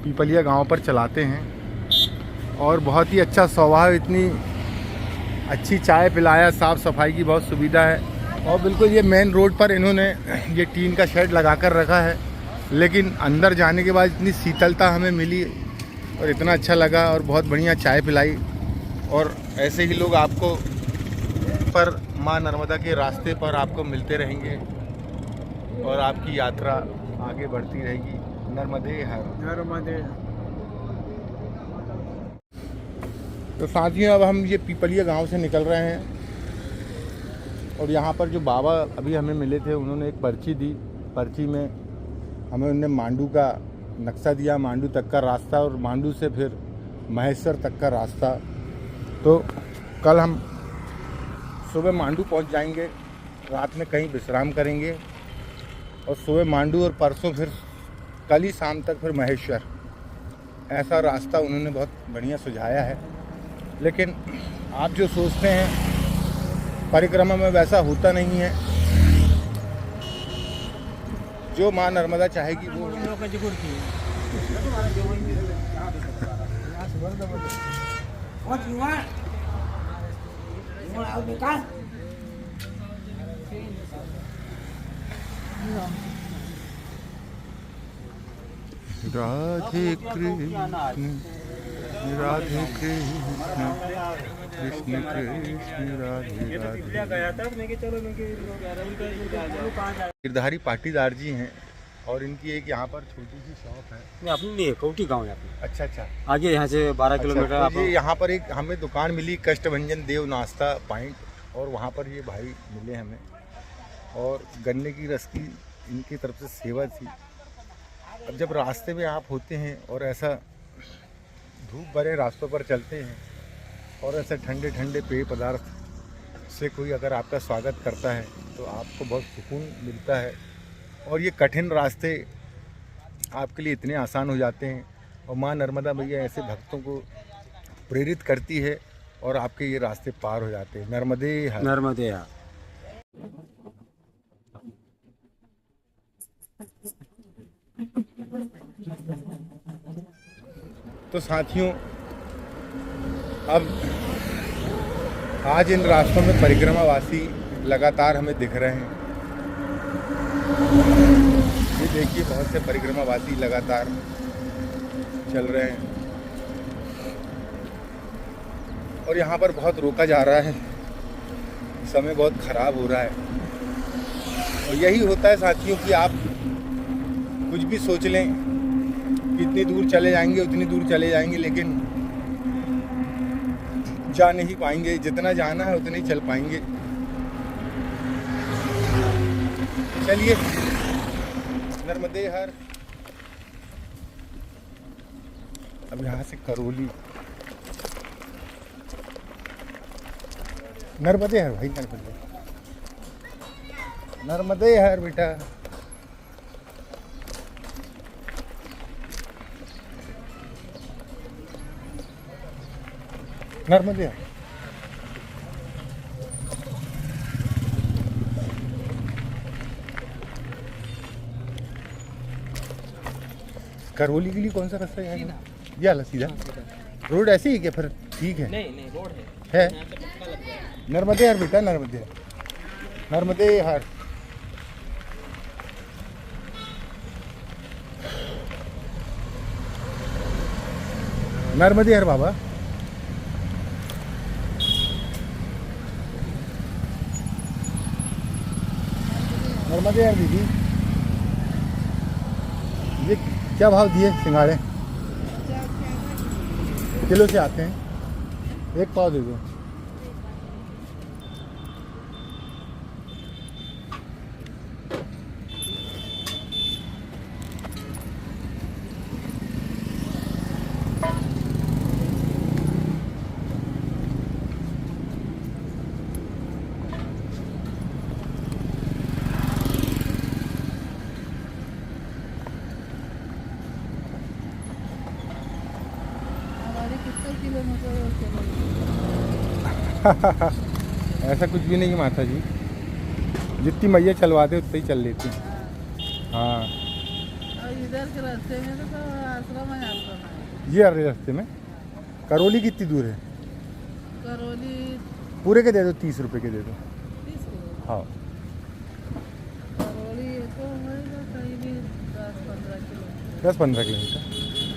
पीपलिया गांव पर चलाते हैं। और बहुत ही अच्छा स्वभाव, इतनी अच्छी चाय पिलाया, साफ़ सफाई की बहुत सुविधा है। और बिल्कुल ये मेन रोड पर इन्होंने ये टीन का शेड लगा कर रखा है, लेकिन अंदर जाने के बाद इतनी शीतलता हमें मिली और इतना अच्छा लगा और बहुत बढ़िया चाय पिलाई। और ऐसे ही लोग आपको पर माँ नर्मदा के रास्ते पर आपको मिलते रहेंगे और आपकी यात्रा आगे बढ़ती रहेगी। नर्मदे हर। नर्मदे। तो साथियों, अब हम ये पीपलिया गांव से निकल रहे हैं और यहाँ पर जो बाबा अभी हमें मिले थे उन्होंने एक पर्ची दी। पर्ची में हमें उन्होंने मांडू का नक्शा दिया, मांडू तक का रास्ता और मांडू से फिर महेश्वर तक का रास्ता। तो कल हम सुबह मांडू पहुँच जाएंगे, रात में कहीं विश्राम करेंगे और सुबह मांडू और परसों फिर कल ही शाम तक फिर महेश्वर। ऐसा रास्ता उन्होंने बहुत बढ़िया सुझाया है। लेकिन आप जो सोचते हैं परिक्रमा में वैसा होता नहीं है। जो माँ नर्मदा चाहेगी वो। राधे कृष्ण राधे कृष्ण कृष्ण कृष्ण राधे राधे। गिरधारी पाटीदार जी हैं और इनकी एक यहाँ पर छोटी सी शॉप है। नहीं, अपनी नहीं है, कौटी गाँव है अपनी। अच्छा अच्छा। आगे यहाँ से 12 किलोमीटर। तो आप ये यहाँ पर एक हमें दुकान मिली, कष्टभंजन देव नाश्ता पॉइंट, और वहाँ पर ये भाई मिले हमें और गन्ने की रस की इनकी तरफ से सेवा थी। अब जब रास्ते में आप होते हैं और ऐसा धूप भरे रास्तों पर चलते हैं और ऐसे ठंडे ठंडे पेय पदार्थ से कोई अगर आपका स्वागत करता है तो आपको बहुत सुकून मिलता है। और ये कठिन रास्ते आपके लिए इतने आसान हो जाते हैं और माँ नर्मदा मैया ऐसे भक्तों को प्रेरित करती है और आपके ये रास्ते पार हो जाते हैं। नर्मदे हर। नर्मदे हर। तो साथियों, अब आज इन रास्तों में परिक्रमावासी लगातार हमें दिख रहे हैं। ये देखिए बहुत से परिक्रमावासी लगातार चल रहे हैं और यहाँ पर बहुत रोका जा रहा है, समय बहुत ख़राब हो रहा है। और यही होता है साथियों कि आप कुछ भी सोच लें कि इतनी दूर चले जाएंगे, उतनी दूर चले जाएंगे, लेकिन जा नहीं पाएंगे। जितना जाना है उतना ही चल पाएंगे। चलिए नर्मदे हर। अब यहाँ से करौली। नर्मदे हर भाई, नर्मदे। नर्मदे हर बेटा। नर्मदे हर। करौली के लिए कौन सा रास्ता है? ये वाला सीधा रोड ऐसी ही क्या फिर? ठीक है। नहीं रोड है है नर्मदे हर बेटा, नर्मदे हर, नर्मदे हर। नर्मदे हर बाबा। नर्मदे हर दीदी। ये क्या भाव दिए सिंगाड़े? किलो से आते हैं, एक पाव दे दो। ऐसा कुछ भी नहीं माता जी, जितनी मैया चलवाते उतनी ही चल लेती हैं। हाँ इधर के रास्ते में तो आश्रम है आपका। ये अरे रास्ते में। करौली कितनी दूर है? करौली पूरे के दे दो, 30 रुपए के दे दो। 30 किलो। हाँ करौली तो होगा कहीं भी 10-15 किलो। 10-15 किलोमीटर।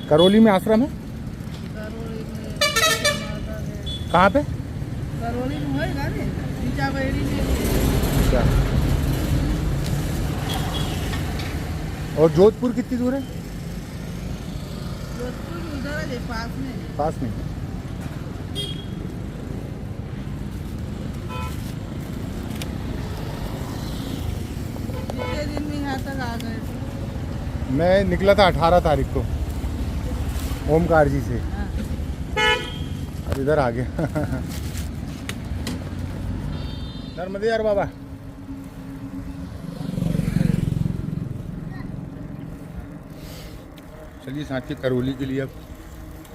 करौली में आश्रम है? करौली में माता है। कहाँ पे? करौली में होएगा ने नीचा बहेड़ी में। अच्छा। और जोधपुर कितनी दूर है? जोधपुर उधर है पास में। पास में। कितने दिन में यहाँ तक आ गए थे? मैं निकला था 18 तारीख को ओमकार जी से, हाँ। और इधर आ गया। नर्मदे यार बाबा। चलिए साथी, करौली के लिए अब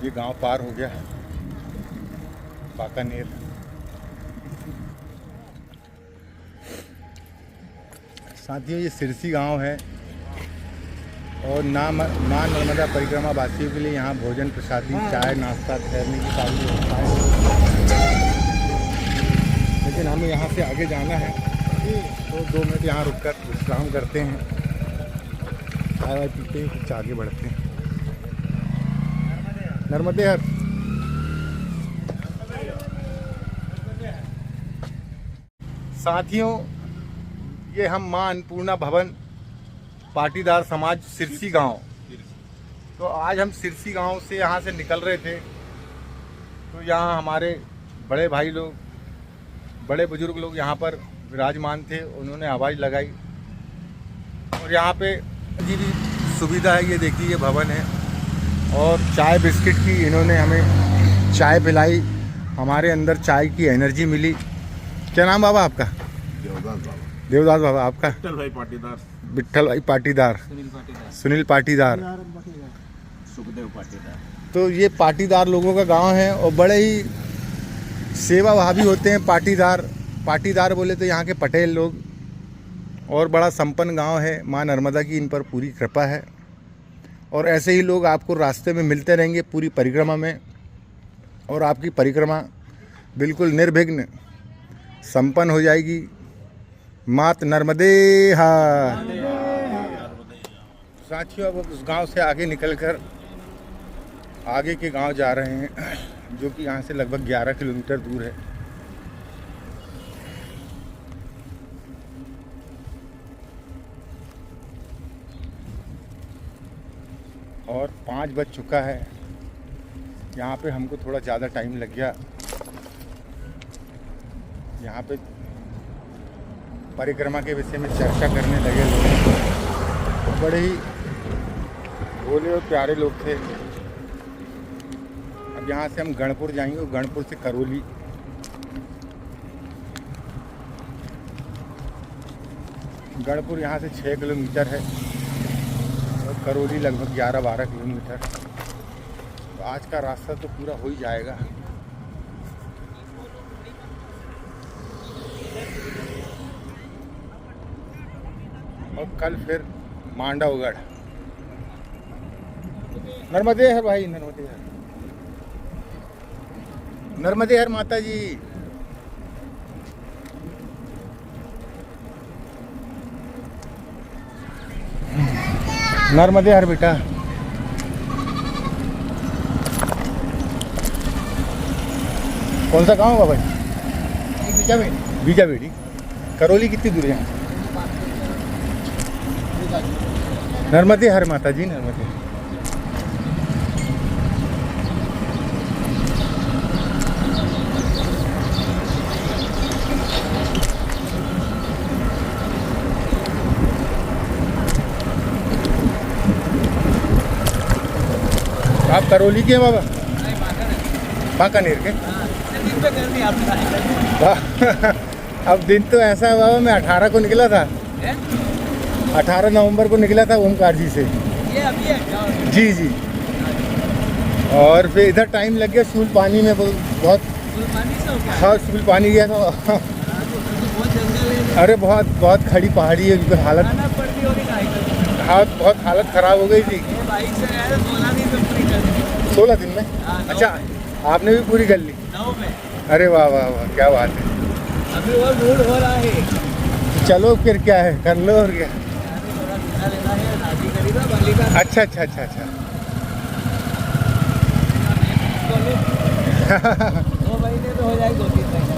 ये गांव पार हो गया, बाकानेर। साथियों ये सिरसी गांव है और माँ नर्मदा परिक्रमा वासियों के लिए यहाँ भोजन प्रसादी, चाय, नाश्ता, ठहरने की सारी व्यवस्था है। लेकिन हमें यहाँ से आगे जाना है तो 2 मिनट यहाँ रुककर विश्राम करते हैं, चाय वाय पीते हैं, कुछ आगे बढ़ते हैं। नर्मदे हर। साथियों ये हम माँ अन्नपूर्णा भवन पाटीदार समाज सिरसी गांव, तो आज हम सिरसी गांव से यहाँ से निकल रहे थे, तो यहाँ हमारे बड़े भाई लोग, बड़े बुजुर्ग लोग यहाँ पर विराजमान थे। उन्होंने आवाज़ लगाई और यहाँ पे जी भी सुविधा है। ये देखिए ये भवन है और चाय बिस्किट की इन्होंने हमें चाय पिलाई, हमारे अंदर चाय की एनर्जी मिली। क्या नाम बाबा आपका? देवदास बाबा। आपका? विठल भाई पाटीदार। विठल भाई पाटीदार। सुनील पाटीदार। सुखदेव पाटीदार। तो ये पाटीदार लोगों का गांव है और बड़े ही सेवा भावी होते हैं पाटीदार। पाटीदार बोले तो यहाँ के पटेल लोग, और बड़ा संपन्न गांव है। माँ नर्मदा की इन पर पूरी कृपा है और ऐसे ही लोग आपको रास्ते में मिलते रहेंगे पूरी परिक्रमा में, और आपकी परिक्रमा बिल्कुल निर्विघ्न संपन्न हो जाएगी। मात नर्मदे हर। साथियों अब उस गांव से आगे निकलकर आगे के गांव जा रहे हैं, जो कि यहाँ से लगभग 11 किलोमीटर दूर है। और 5 बज चुका है। यहाँ पे हमको थोड़ा ज़्यादा टाइम लग गया। यहाँ पे परिक्रमा के विषय में चर्चा करने लगे लोग, बड़े ही भोले और प्यारे लोग थे। अब यहाँ से हम गणपुर जाएंगे और गणपुर से करौली। गढ़पुर यहाँ से 6 किलोमीटर है और करौली लगभग 11-12 किलोमीटर। तो आज का रास्ता तो पूरा हो ही जाएगा। और कल फिर मांडवगढ़। नर्मदे हर भाई, नर्मदे हर, नर्मदे हर माता जी। नर्मदे हर बेटा। कौन सा गांव होगा भाई? बीजा बेड़ी। करौली कितनी दूर है यहाँ से? नर्मदे हर माता जी, नर्मदे। आप करौली के हैं बाबा? बांकानेर के? वाह। अब दिन तो ऐसा है बाबा, मैं 18 को निकला था, 18 नवंबर को निकला था ओमकार जी से। ये अभी है जी जी। और फिर इधर टाइम लग गया सूल पानी में बहुत। पानी से हो गया? हाँ सूल पानी गया था। बहुत जंगल है। अरे बहुत बहुत खड़ी पहाड़ी है, बिल्कुल हालत, खाना पड़ती होगी साइकिल। हाँ बहुत हालत ख़राब हो गई थी। ये बाइक से गया था 16 दिन में पूरी कर दी। 16 दिन में? हाँ, 9 अच्छा में। आपने भी पूरी कर ली? 9 में। अरे वाह वाह वाह, क्या बात है। अभी वो मूड हो रहा है। चलो फिर क्या है, कर लो और क्या। थोड़ा खाना लेना है, शादी करी था बालिका। अच्छा अच्छा अच्छा अच्छा। 2 महीने तो हो जाएगी, 2-3 महीने।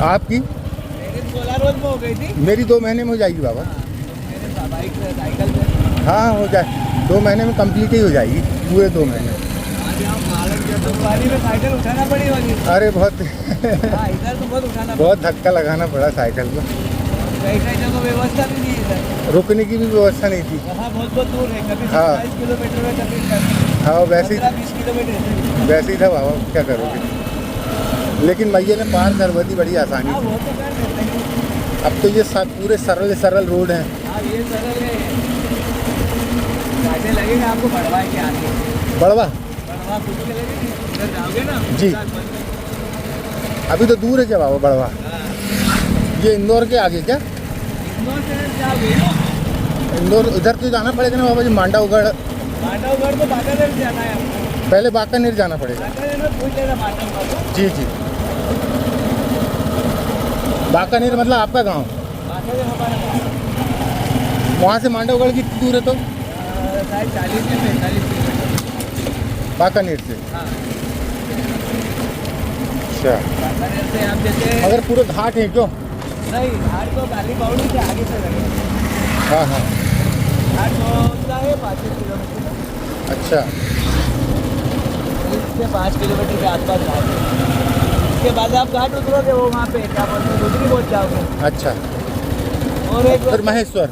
आपकी? मेरी 16 रोज में हो गई थी। मेरी 2 महीने में हो जाएगी बाबा। मेरे बाइक से साइकिल से। हाँ हो जाए, 2 महीने में कंप्लीट ही हो जाएगी, पूरे 2 महीने। आज यहाँ पालक के तो पानी में साइकिल उठाना पड़ी होगी। अरे बहुत हाँ, इधर तो बहुत उठाना बहुत धक्का लगाना पड़ा साइकिल को। कई कई जगह व्यवस्था भी नहीं है इधर। रुकने की भी व्यवस्था नहीं थी। वहाँ बहुत बहुत दूर है, कभी हाँ। 27 किलोमीटर में, कभी हाँ वैसे ही 15-20 किलोमीटर। वैसे ही था बाबा, क्या करोगे। लेकिन मैया ने पार करवा दी बड़ी आसानी हाँ से। वो तो कर देते हैं। अब तो ये पूरे सरल सरल रोड हैं। हाँ ये सरल है। आगे लगेगा आपको बढ़वा के आगे। बड़वा बढ़वा कुछ के लगेगी, इधर जाओगे ना। जी। अभी तो दूर है क्या बाबा बड़वा? ये इंदौर के आगे क्या? इंदौर से जाओगे ना। इंदौर इधर तो जाना पड़ेगा ना बाबा जी, मांडवगढ़। मांडवगढ़ तो बाकानेर से जाना है आपको। पहले बांकानेर जाना पड़ेगा। बाकानेर में पूछ लेना मांडवगढ़। जी जी। बांकानेर मतलब आपका गांव? बाकानेर हमारा गाँव। वहाँ से मांडवगढ़ कितनी दूर है तो? शायद 40 से 45 किलोमीटर। बांकानेर से? हाँ, अच्छा। बाकानेर से आप जैसे मगर पूरे घाट है क्यों? नहीं, घाट तो काली बावड़ी से आगे से लगेगा। हाँ हाँ। घाट पहुँचता है 5 किलोमीटर। अच्छा। इससे 5 किलोमीटर के आसपास घाट है। उसके बाद आप घाट उतरोगे, वो वहाँ पे क्या बोलते हैं, गुजरी पहुँच जाओगे। अच्छा। और एक फिर महेश्वर?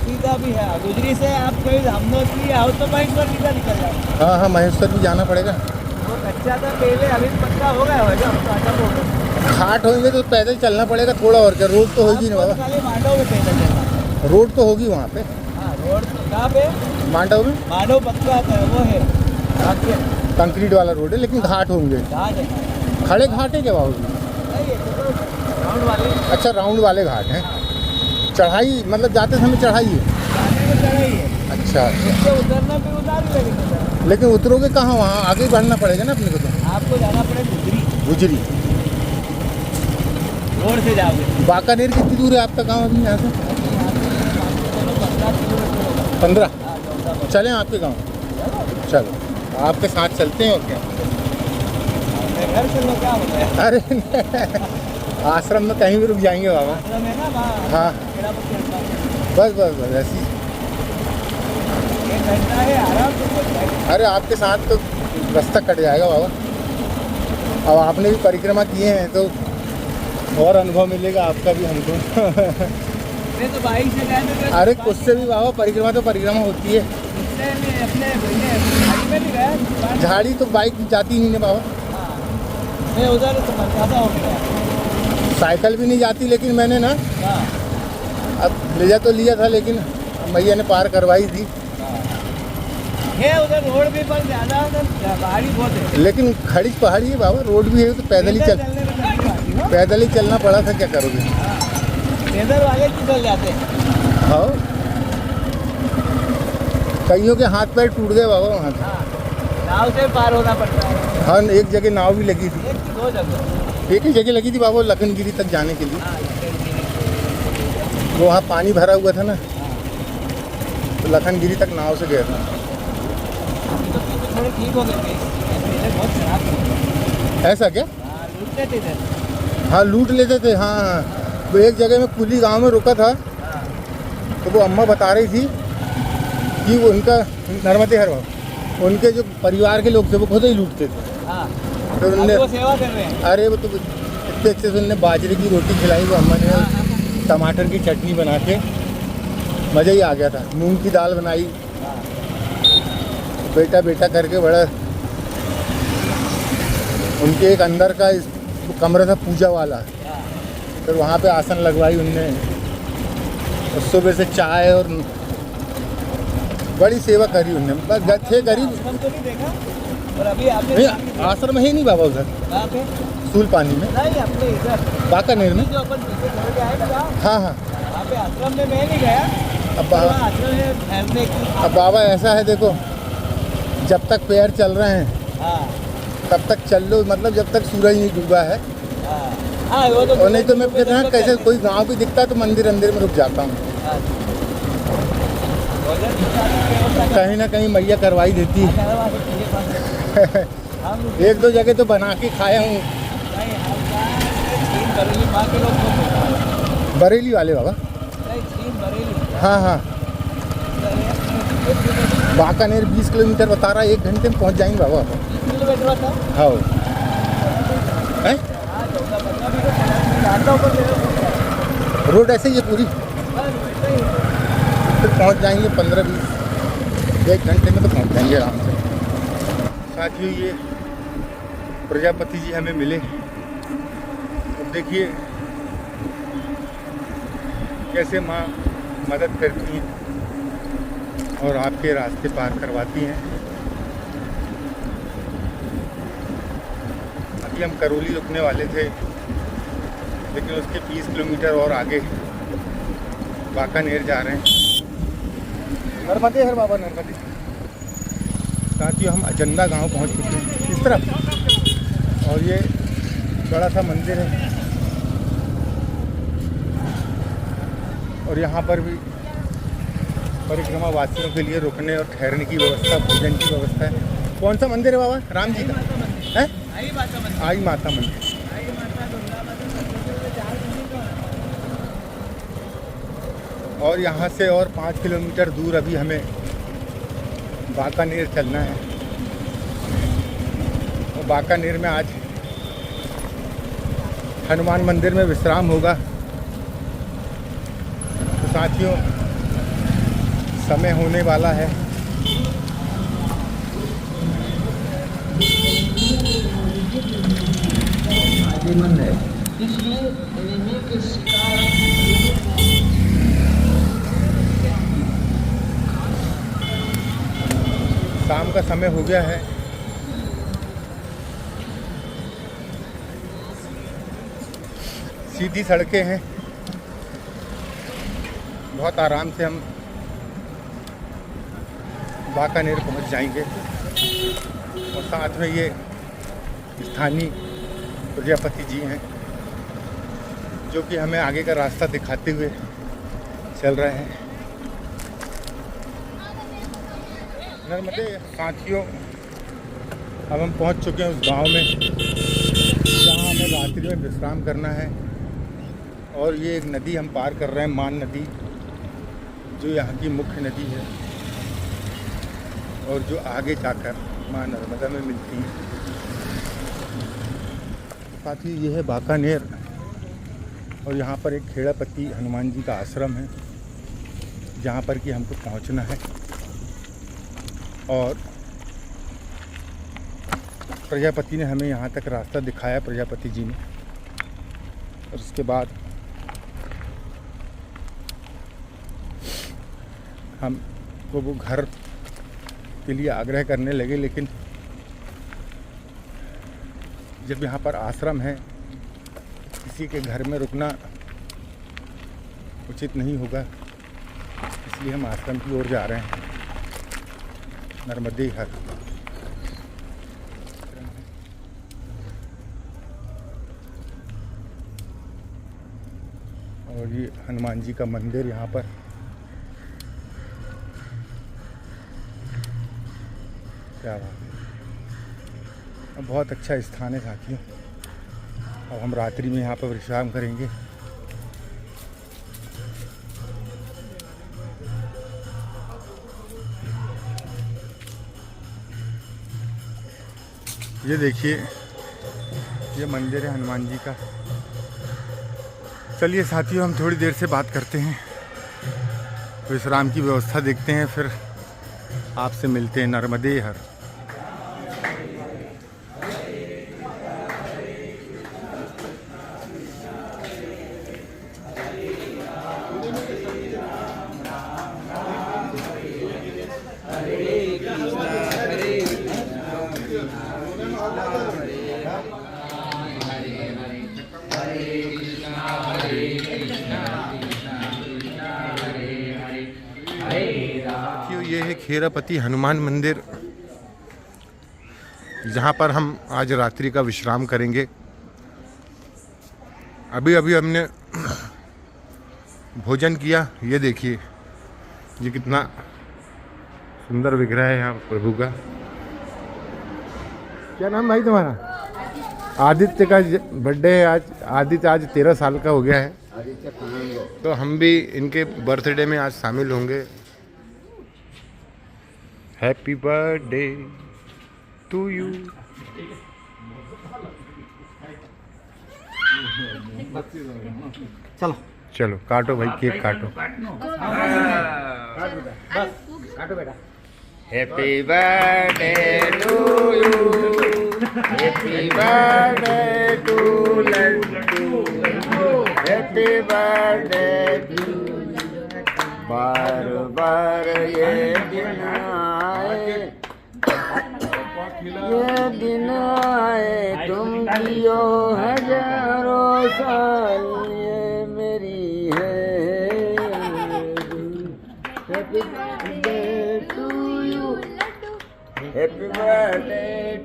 सीधा भी है, गुजरी से आप कहीं हमनोर की आओ तो महेश्वर सीधा निकल जाओ। हाँ हाँ महेश्वर भी जाना पड़ेगा। वो कच्चा था पहले, अभी पक्का हो गया होगा, अब काटा हो गया। घाट होंगे तो पैदल चलना पड़ेगा थोड़ा और क्या, रोड तो होगी ना आपको बाबा? खाली मांडव में पैदल चलना। रोड तो होगी वहाँ पे? हाँ रोड कहाँ पे? मांडव में मांडव पक्का आता है, वो है बाकी कंक्रीट वाला रोड है, लेकिन घाट होंगे। घाट है। खड़े घाट है क्या बाबू जी? नहीं है तो राउंड वाले अच्छा राउंड वाले घाट हैं। चढ़ाई मतलब जाते समय चढ़ाई है? जाने में चढ़ाई है। अच्छा। उससे उतरना फिर उतार ही लगेगा। लेकिन उतरोगे कहाँ, वहाँ आगे बढ़ना पड़ेगा ना अपने को तो? आपको जाना पड़ेगा गुजरी, गुजरी। रोड से जाओगे। बांकानेर कितनी दूर है आपका गांव अभी यहाँ से? 15 किलोमीटर होगा। 15? हाँ, 14। चलें आपके गांव? चलो आपके साथ चलते हैं और क्या। अपने घर से लोग क्या होता है? अरे आश्रम में कहीं भी रुक जाएंगे बाबा। आश्रम है ना वहाँ। हाँ। मेरा बच्चा रहता है। बस बस बस ऐसी। 1 घंटा है, आराम से पहुँच जाएगा। अरे आपके साथ तो रास्ता कट जाएगा बाबा। अब आपने भी परिक्रमा किए हैं तो और अनुभव मिलेगा आपका भी हमको। मैं तो बाइक से गया था। अरे उससे भी बाबा परिक्रमा तो परिक्रमा होती है। इससे मैं अपने गाड़ी में भी गया। झाड़ी तो बाइक जाती नहीं ना बाबा। हाँ, मैं उधर तो मनकाता हो गया। साइकिल भी नहीं जाती, लेकिन मैंने ना हाँ अब ले तो लिया था, लेकिन मैया ने पार करवाई थी। है उधर रोड भी पर ज़्यादा उधर पहाड़ी बहुत है। लेकिन खड़ी पहाड़ी है बाबा, रोड भी है तो पैदल ही चलने में तकलीफ आती है ना। पैदल ही चलना पड़ा था, क्या करोगे। पैदल वाले निकल जाते हैं। हाँ, कईयों के हाथ पैर टूट गए बाबा वहाँ से। नाव से पार होना पड़ता है। हाँ, एक जगह नाव भी लगी थी, एक की दो जगह। एक ही जगह लगी थी बाबा, लखनगिरी तक जाने के लिए। हाँ, वो वहाँ पानी भरा हुआ था ना, तो लखनगिरी तक नाव से गया था। थोड़े ठीक हो गए थे, पहले बहुत खराब थे। ऐसा क्या? हाँ, लूटते थे इधर। हाँ, लूट लेते थे। हाँ हाँ, वो एक जगह में कुली गांव में रुका था, तो वो अम्मा बता रही थी कि वो उनका नर्मदे हर उनके जो परिवार के लोग थे वो खुद ही लूटते थे। हाँ, तो उन्होंने, वो सेवा कर रहे हैं। अरे वो तो इतने अच्छे से उन्होंने बाजरे की रोटी खिलाई वो अम्मा ने, टमाटर की चटनी बना के, मज़ा ही आ गया था। मूंग की दाल बनाई, बेटा बेटा करके बड़ा। उनके एक अंदर का कमरा था पूजा वाला, फिर वहाँ पे आसन लगवाई उनने, और सुबह से चाय और बड़ी सेवा करी उनने। बस थे गरीब। आश्रम तो नहीं देखा, और अभी आपने नहीं, आश्रम है नहीं बाबा उधर, कहाँ पे? सूल पानी में, नहीं, अपने इधर बाकानेर में। जो अपन पीछे छोड़ के आए ना गाँव, हाँ हाँ। वहाँ पे आश्रम में मैं नहीं गया। अब वहाँ आश्रम है ठहरने की। अब बाबा ऐसा है, देखो, जब तक पैर चल रहे हैं हाँ तब तक चल लो, मतलब जब तक सूरज नहीं डूबा है। हाँ, वो तो और नहीं तो मैं कहता हूँ कैसे कोई गांव भी दिखता है तो मंदिर अंदर में रुक जाता हूँ। कहीं ना कहीं मैया करवाई देती है। एक दो जगह तो बना के खाया हूँ। बरेली वाले बाबा। हाँ हाँ, बाकानेर 20 किलोमीटर बता रहा है, 1 घंटे में पहुँच जाएंगे बाबा। हाँ, हैं? रोड ऐसे ही है पूरी, फिर पहुँच जाएंगे 15-20 1 घंटे में तो पहुँच जाएंगे आराम से। साथियों, ये प्रजापति जी हमें मिले। अब देखिए कैसे माँ मदद करती हैं और आपके रास्ते पार करवाती हैं। अभी हम करौली रुकने वाले थे, लेकिन उसके 20 किलोमीटर और आगे बाकानेर जा रहे हैं। नर्मदे हर बाबा, नर्मदे। साथियों, हम अजंदा गांव पहुंच चुके हैं इस तरफ, और ये बड़ा सा मंदिर है, और यहाँ पर भी परिक्रमा वासियों के लिए रुकने और ठहरने की व्यवस्था, भोजन की व्यवस्था है। कौन सा मंदिर है बाबा? राम जी का है? आई माता मंदिर। और यहाँ से और 5 किलोमीटर दूर अभी हमें बाकानेर चलना है। और बाकानेर में आज हनुमान मंदिर में विश्राम होगा। तो साथियों, समय होने वाला है। शाम का समय हो गया है। सीधी सड़कें हैं, बहुत आराम से हम बाकानेर पहुंच जाएंगे। और साथ में ये स्थानीय प्रजापति जी हैं जो कि हमें आगे का रास्ता दिखाते हुए चल रहे हैं। नर्मदे। साथियों, अब हम पहुंच चुके हैं उस गांव में जहां हमें रात्रि में विश्राम करना है। और ये एक नदी हम पार कर रहे हैं, मान नदी, जो यहाँ की मुख्य नदी है और जो आगे जाकर माँ नर्मदा में मिलती है। साथियों, ये है बाकानेर, और यहाँ पर एक खेड़ापति हनुमान जी का आश्रम है जहाँ पर कि हमको पहुँचना है। और प्रजापति ने हमें यहाँ तक रास्ता दिखाया, प्रजापति जी ने। और उसके बाद हमको वो घर के लिए आग्रह करने लगे, लेकिन जब यहाँ पर आश्रम है, किसी के घर में रुकना उचित नहीं होगा, इसलिए हम आश्रम की ओर जा रहे हैं, नर्मदे हर। और ये हनुमान जी का मंदिर यहाँ पर क्या बात है, बहुत अच्छा स्थान है साथियों। अब हम रात्रि में यहाँ पर विश्राम करेंगे। ये देखिए, ये मंदिर है हनुमान जी का। चलिए साथियों, हम थोड़ी देर से बात करते हैं, विश्राम की व्यवस्था देखते हैं, फिर आपसे मिलते हैं। नर्मदे हर। ये है खेरापति हनुमान मंदिर, जहाँ पर हम आज रात्रि का विश्राम करेंगे। अभी अभी हमने भोजन किया। ये देखिए, ये कितना सुंदर विग्रह है यहाँ प्रभु का। क्या नाम भाई तुम्हारा? आदित्य का बर्थडे है आज। आदित्य आज 13 साल का हो गया है, तो हम भी इनके बर्थडे में आज शामिल होंगे। Happy birthday to you. चलो चलो काटो भाई, केक काटो। काटो बेटा। Happy birthday to you, happy birthday to लड्डू, हैप्पी बर्थडे टू। बार बार ये दिन आए, ये दिन आए, तुम जियो हजारों साल, ये मेरी है। Happy birthday to you, happy birthday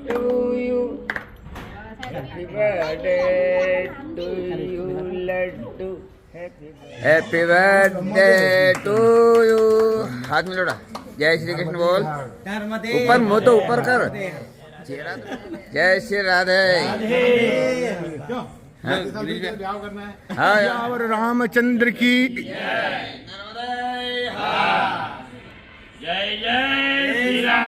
to you, happy birthday to you laddu, happy birthday to you. हाथ मिलोड़ा। जय श्री कृष्ण बोल। ऊपर मुँह तो ऊपर कर। जय श्री राधे। हाँ, और रामचंद्र की जय। जय जय।